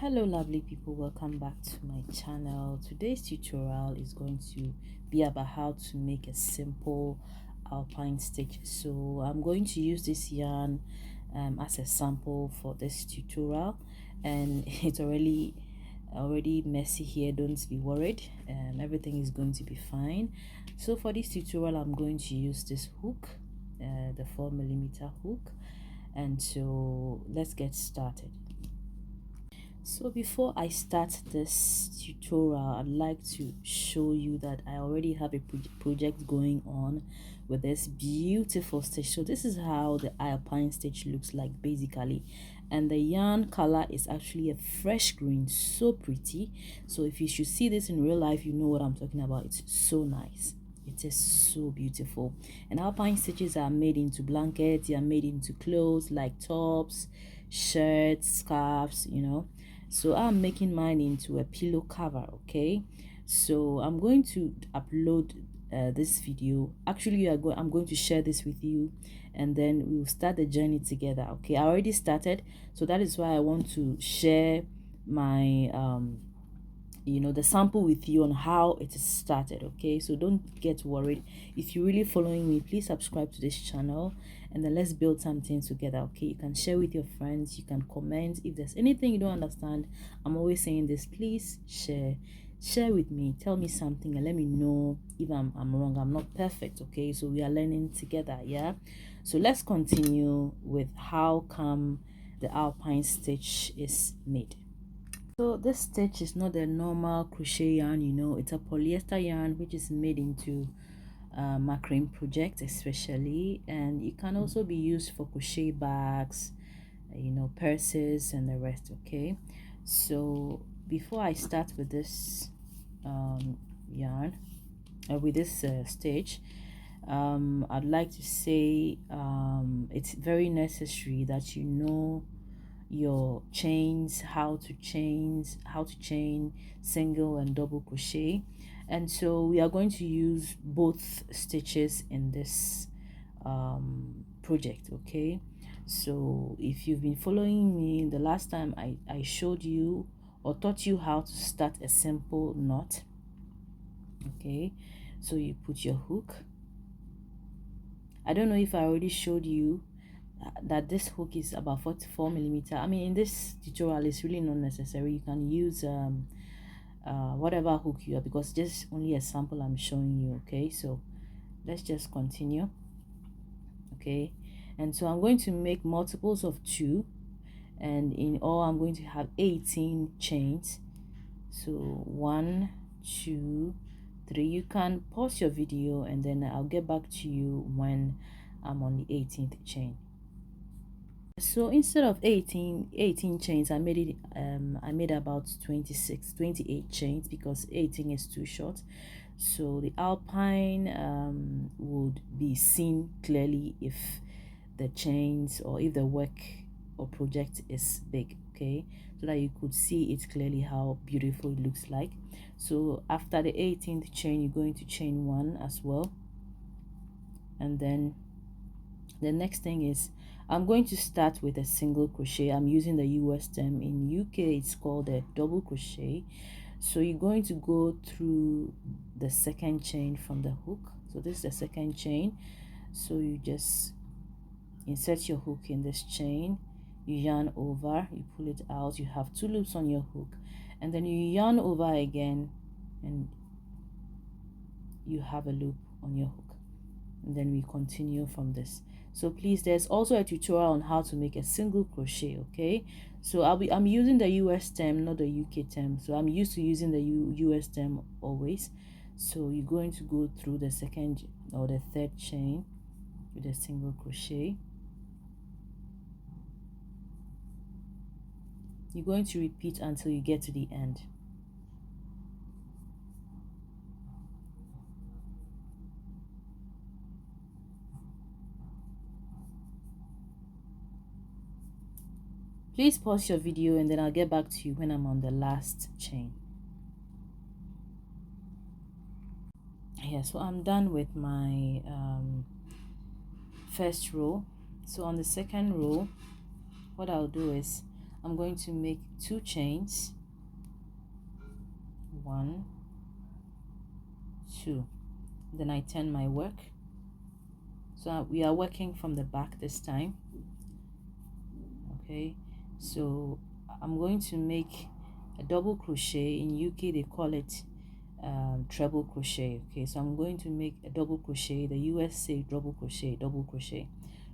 Hello lovely people, welcome back to my channel. Today's tutorial is going to be about how to make a simple alpine stitch. So I'm going to use this yarn as a sample for this tutorial, and it's already messy here. Don't be worried, everything is going to be fine. So for this tutorial I'm going to use this hook, the 4mm hook, and so let's get started. So before I start this tutorial, I'd like to show you that I already have a project going on with this beautiful stitch. So this is how the alpine stitch looks like basically, and the yarn color is actually a fresh green, so pretty. So if you should see this in real life, you know what I'm talking about. It's so nice. It is so beautiful. And alpine stitches are made into blankets, they are made into clothes like tops, shirts, scarves, you know. So I'm making mine into a pillow cover. Okay, so I'm going to upload this video. Actually, I'm going to share this with you, and then we'll start the journey together. Okay, I already started, so that is why I want to share my the sample with you on how it is started. Okay, so don't get worried. If you're really following me, please subscribe to this channel, and then let's build something together. Okay, you can share with your friends, you can comment if there's anything you don't understand. I'm always saying this, please share with me, tell me something and let me know if I'm wrong. I'm not perfect. Okay, so we are learning together. Yeah, so let's continue with how come the alpine stitch is made. So this stitch is not a normal crochet yarn, it's a polyester yarn which is made into macrame project especially, and it can also be used for crochet bags, purses and the rest. Okay, so before I start with this yarn, with this stitch, I'd like to say it's very necessary that you know your chains, how to chain single and double crochet. And so we are going to use both stitches in this project. Okay, so if you've been following me, the last time I showed you or taught you how to start a simple knot. Okay, so you put your hook. I don't know if I already showed you that this hook is about 44mm. I mean, in this tutorial it's really not necessary. You can use whatever hook you have, because just only a sample I'm showing you. Okay, so let's just continue. Okay, and so I'm going to make multiples of 2, and in all I'm going to have 18 chains. So 1, 2, 3. You can pause your video and then I'll get back to you when I'm on the 18th chain. So instead of 18 chains, I made about 28 chains because 18 is too short. So the alpine would be seen clearly if the chains or if the work or project is big. Okay, so that you could see it clearly how beautiful it looks like. So after the 18th chain, you're going to chain 1 as well, and then the next thing is I'm going to start with a single crochet. I'm using the US term. In UK it's called a double crochet. So you're going to go through the second chain from the hook. So this is the second chain. So you just insert your hook in this chain, you yarn over, you pull it out, you have 2 loops on your hook, and then you yarn over again and you have a loop on your hook, and then we continue from this. So please, there's also a tutorial on how to make a single crochet. Okay, so I'm using the US term, not the UK term. So I'm used to using the US term always. So you're going to go through the second or the third chain with a single crochet. You're going to repeat until you get to the end. Please pause your video and then I'll get back to you when I'm on the last chain. Yeah, so I'm done with my first row. So on the second row, what I'll do is I'm going to make 2 chains, 1, 2, then I turn my work. So we are working from the back this time. Okay, so I'm going to make a double crochet. In UK they call it treble crochet. Okay, so I'm going to make a double crochet. The US say double crochet, double crochet.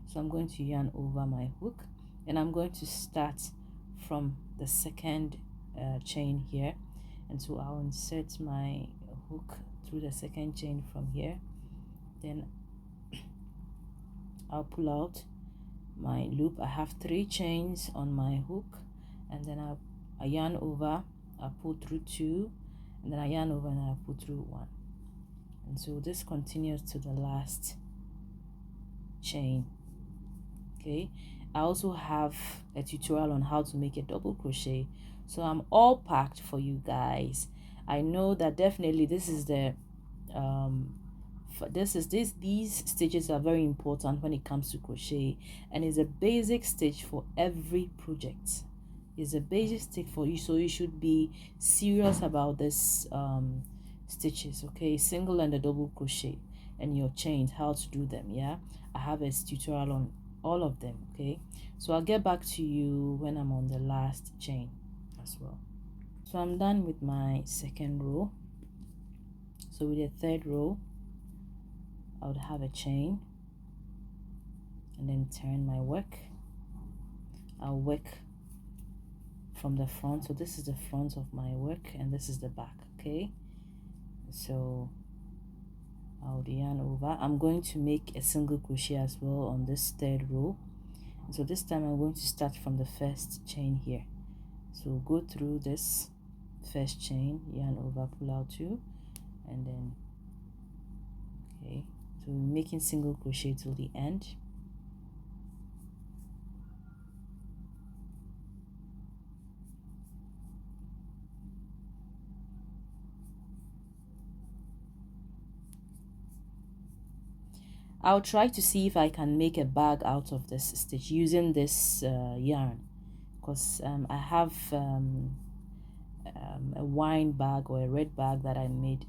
So I'm going to yarn over my hook, and I'm going to start from the second chain here, and so I'll insert my hook through the second chain from here, then I'll pull out my loop. I have 3 chains on my hook, and then I yarn over, I pull through 2, and then I yarn over and I pull through 1, and so this continues to the last chain. Okay, I also have a tutorial on how to make a double crochet, so I'm all packed for you guys. I know that definitely this is the these stitches are very important when it comes to crochet, and it's a basic stitch for every project. It's a basic stitch for you, so you should be serious about this stitches. Okay, single and a double crochet and your chains, how to do them. Yeah, I have a tutorial on all of them. Okay, so I'll get back to you when I'm on the last chain as well. So I'm done with my second row. So with the third row, I would have a chain and then turn my work. I'll work from the front, so this is the front of my work and this is the back. Okay, so I'll yarn over. I'm going to make a single crochet as well on this third row, so this time I'm going to start from the first chain here. So go through this first chain, yarn over, pull out 2, and then okay, so we're making single crochet till the end. I'll try to see if I can make a bag out of this stitch using this yarn, because I have a wine bag or a red bag that I made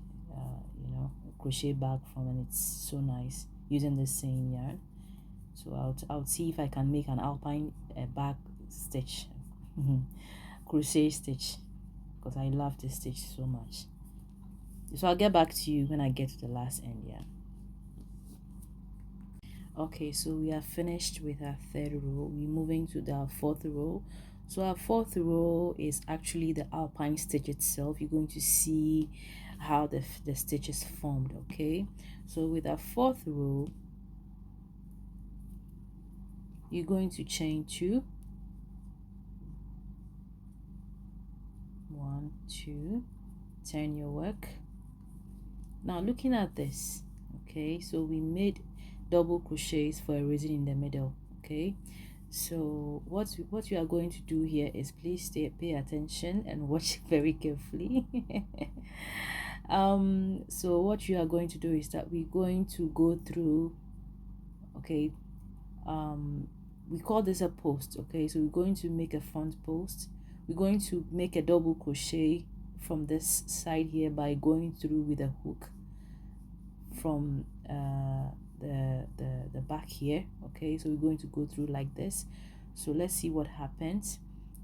you know, a crochet bag from, and it's so nice using the same yarn. So I'll see if I can make an Alpine bag stitch crochet stitch, because I love this stitch so much. So I'll get back to you when I get to the last end. Yeah. Okay, so we are finished with our third row. We're moving to the fourth row. So our fourth row is actually the Alpine stitch itself. You're going to see how the stitch is formed. Okay, so with our fourth row, you're going to chain 2, 1, 2, turn your work. Now looking at this, okay, so we made double crochets for a reason in the middle. Okay, so what you are going to do here is, please pay attention and watch very carefully. So what you are going to do is that we're going to go through, okay, we call this a post. Okay, so we're going to make a front post. We're going to make a double crochet from this side here by going through with a hook from the back here. Okay, so we're going to go through like this. So let's see what happens.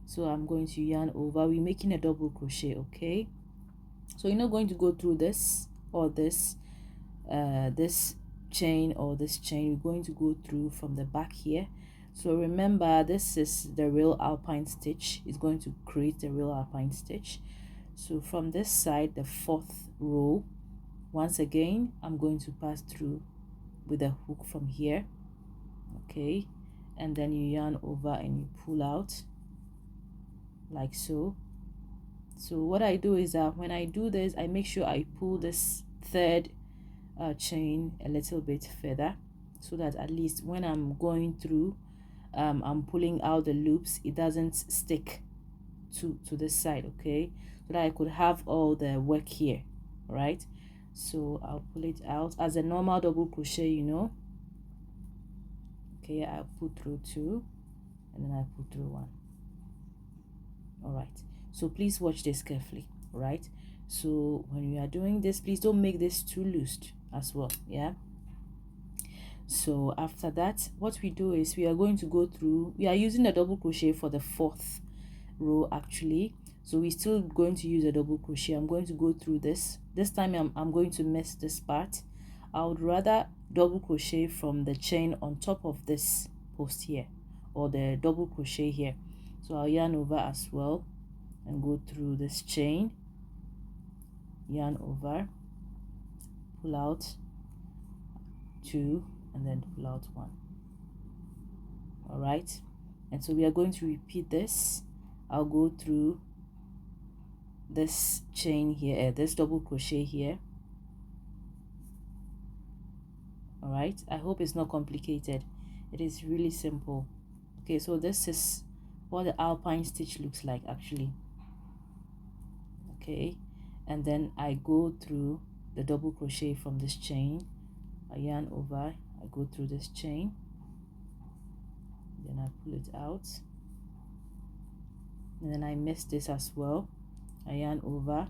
So I'm going to yarn over. We're making a double crochet. Okay, so you're not going to go through this or this this chain or this chain. We're going to go through from the back here. So remember, this is the real Alpine stitch. It's going to create the real Alpine stitch. So from this side, the fourth row, once again I'm going to pass through with a hook from here. Okay, and then you yarn over and you pull out like so. So what I do is that when I do this, I make sure I pull this third chain a little bit further, so that at least when I'm going through, I'm pulling out the loops, it doesn't stick to this side. Okay, so that I could have all the work here, right? So I'll pull it out as a normal double crochet, you know. Okay, I put through 2 and then I put through 1. All right, so please watch this carefully. All right, so when you are doing this, please don't make this too loose as well. Yeah, so after that, what we do is we are going to go through, we are using a double crochet for the 4th row actually, so we're still going to use a double crochet. I'm going to go through this time. I'm going to miss this part. I would rather double crochet from the chain on top of this post here, or the double crochet here. So I'll yarn over as well and go through this chain, yarn over, pull out 2, and then pull out 1. All right, and so we are going to repeat this. I'll go through this chain here, this double crochet here. All right, I hope it's not complicated. It is really simple. Okay, so this is what the Alpine stitch looks like actually. Okay, and then I go through the double crochet from this chain, I yarn over, I go through this chain, then I pull it out, and then I miss this as well. I yarn over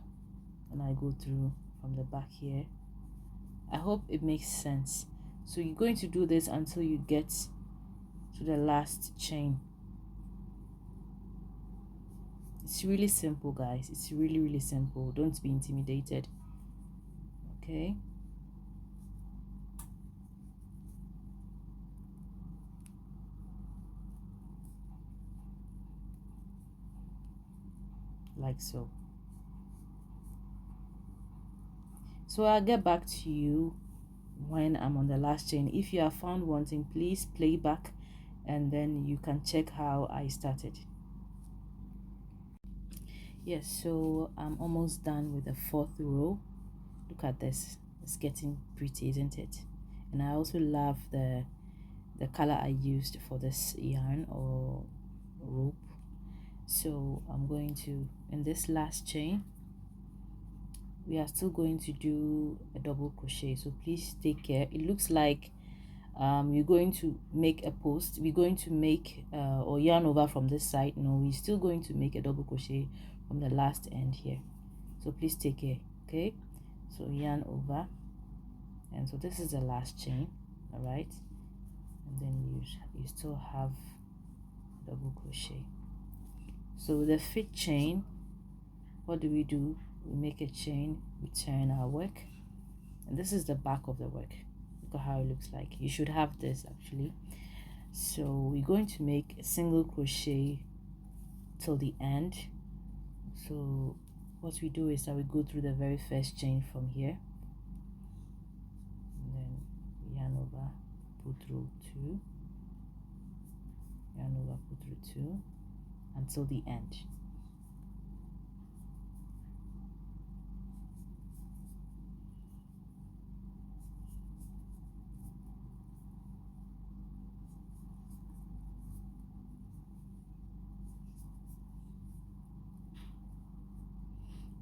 and I go through from the back here. I hope it makes sense. So you're going to do this until you get to the last chain. It's really simple, guys. It's really simple. Don't be intimidated. Okay, like so. So I'll get back to you when I'm on the last chain. If you are found wanting, please play back and then you can check how I started. Yes, so I'm almost done with the 4th row. Look at this, it's getting pretty, isn't it? And I also love the color I used for this yarn or rope. So I'm going to, in this last chain, we are still going to do a double crochet, so please take care. It looks like you're going to make a post, we're going to make or yarn over from this side. No, we're still going to make a double crochet from the last end here, so please take care. Okay, so yarn over, and so this is the last chain. All right, and then you still have double crochet. So the 5th chain, what do? We make a chain, we turn our work, and this is the back of the work. Look at how it looks like. You should have this actually. So we're going to make a single crochet till the end. So what we do is that we go through the very first chain from here, and then yarn over, pull through 2, yarn over, pull through 2 until the end.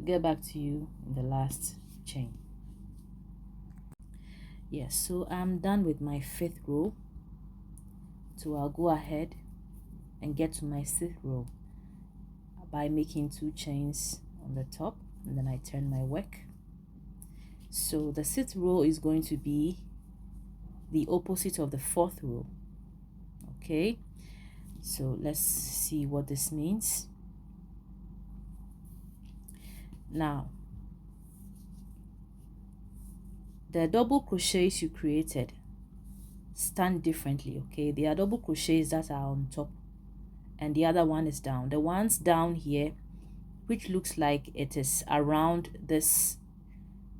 Get back to you in the last chain. Yes, so I'm done with my 5th row, so I'll go ahead and get to my 6th row by making 2 chains on the top, and then I turn my work. So the 6th row is going to be the opposite of the 4th row. Okay, so let's see what this means. Now, the double crochets you created stand differently. Okay, there are double crochets that are on top and the other one is down. The ones down here, which looks like it is around this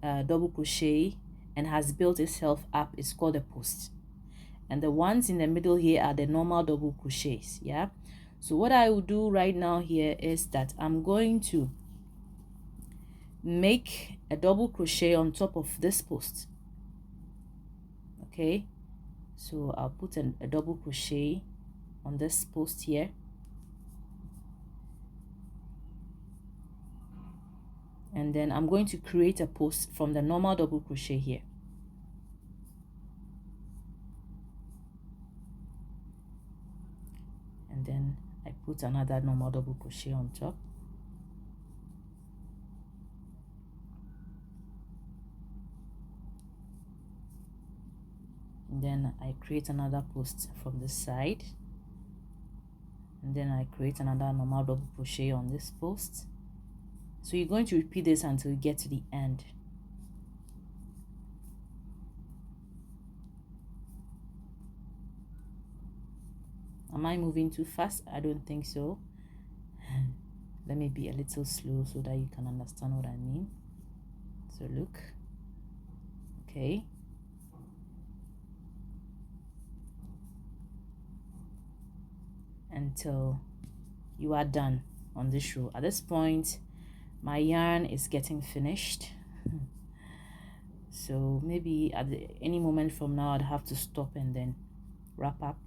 double crochet and has built itself up, is called a post, and the ones in the middle here are the normal double crochets. Yeah, so what I will do right now here is that I'm going to make a double crochet on top of this post. Okay, so I'll put a double crochet on this post here, and then I'm going to create a post from the normal double crochet here. And then I put another normal double crochet on top. And then I create another post from this side, and then I create another normal double crochet on this post. So you're going to repeat this until you get to the end. Am I moving too fast? I don't think so. Let me be a little slow so that you can understand what I mean. So look. Okay. Until you are done on this row. At this point, my yarn is getting finished. So maybe at any moment from now, I'd have to stop and then wrap up.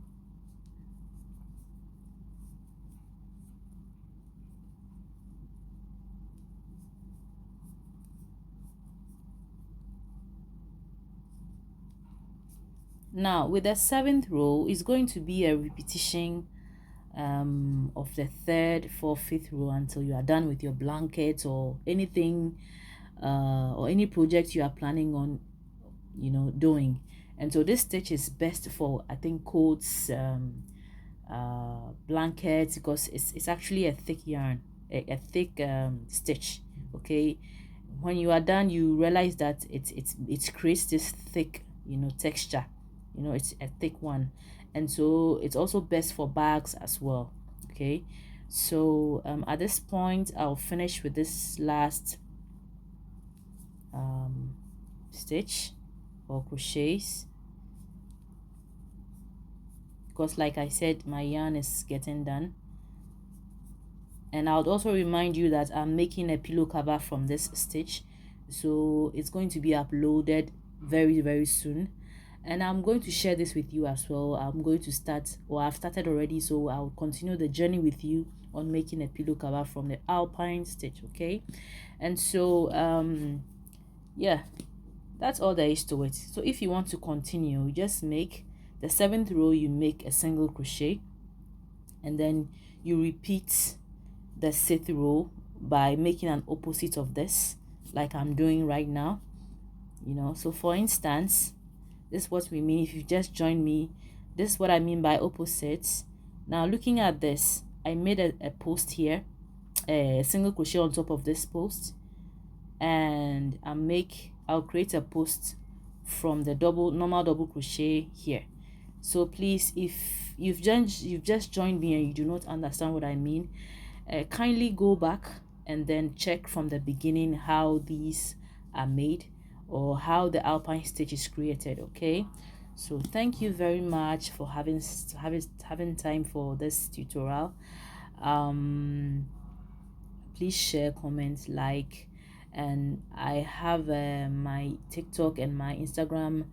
Now with the 7th row, it's going to be a repetition of the 3rd, 4th, 5th row until you are done with your blanket or anything or any project you are planning on, you know, doing. And so this stitch is best for, I think, coats, blankets, because it's actually a thick yarn, a thick stitch. Okay, when you are done, you realize that it creates this thick, you know, texture. You know, it's a thick one, and so it's also best for bags as well. Okay, so at this point, I'll finish with this last stitch or crochets, because like I said, my yarn is getting done. And I would also remind you that I'm making a pillow cover from this stitch, so it's going to be uploaded very soon, and I'm going to share this with you as well. I'm going to start, or I've started already, so I'll continue the journey with you on making a pillow cover from the Alpine stitch. Okay, and so yeah, that's all there is to it. So if you want to continue, you just make the 7th row, you make a single crochet, and then you repeat the 6th row by making an opposite of this, like I'm doing right now. You know, so for instance, this is what we mean. If you just joined me, this is what I mean by opposites. Now looking at this, I made a post here, a single crochet on top of this post, and I'll create a post from the normal double crochet here. So please, if you've just joined me and you do not understand what I mean, kindly go back and then check from the beginning how these are made, or how the Alpine stitch is created. Okay, so thank you very much for having time for this tutorial. Please share, comment, like, and I have my TikTok and my Instagram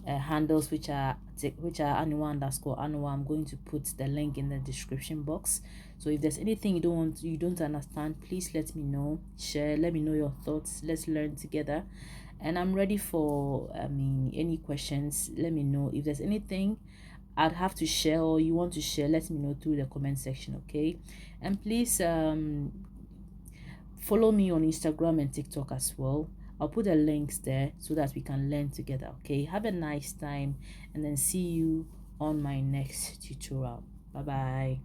handles, which are anua_anua. I'm going to put the link in the description box. So if there's anything you don't understand, please let me know. Share, let me know your thoughts. Let's learn together. And I'm ready for any questions. Let me know if there's anything I'd have to share or you want to share. Let me know through the comment section. Okay, and please follow me on Instagram and TikTok as well. I'll put the links there so that we can learn together. Okay, have a nice time, and then see you on my next tutorial. Bye bye.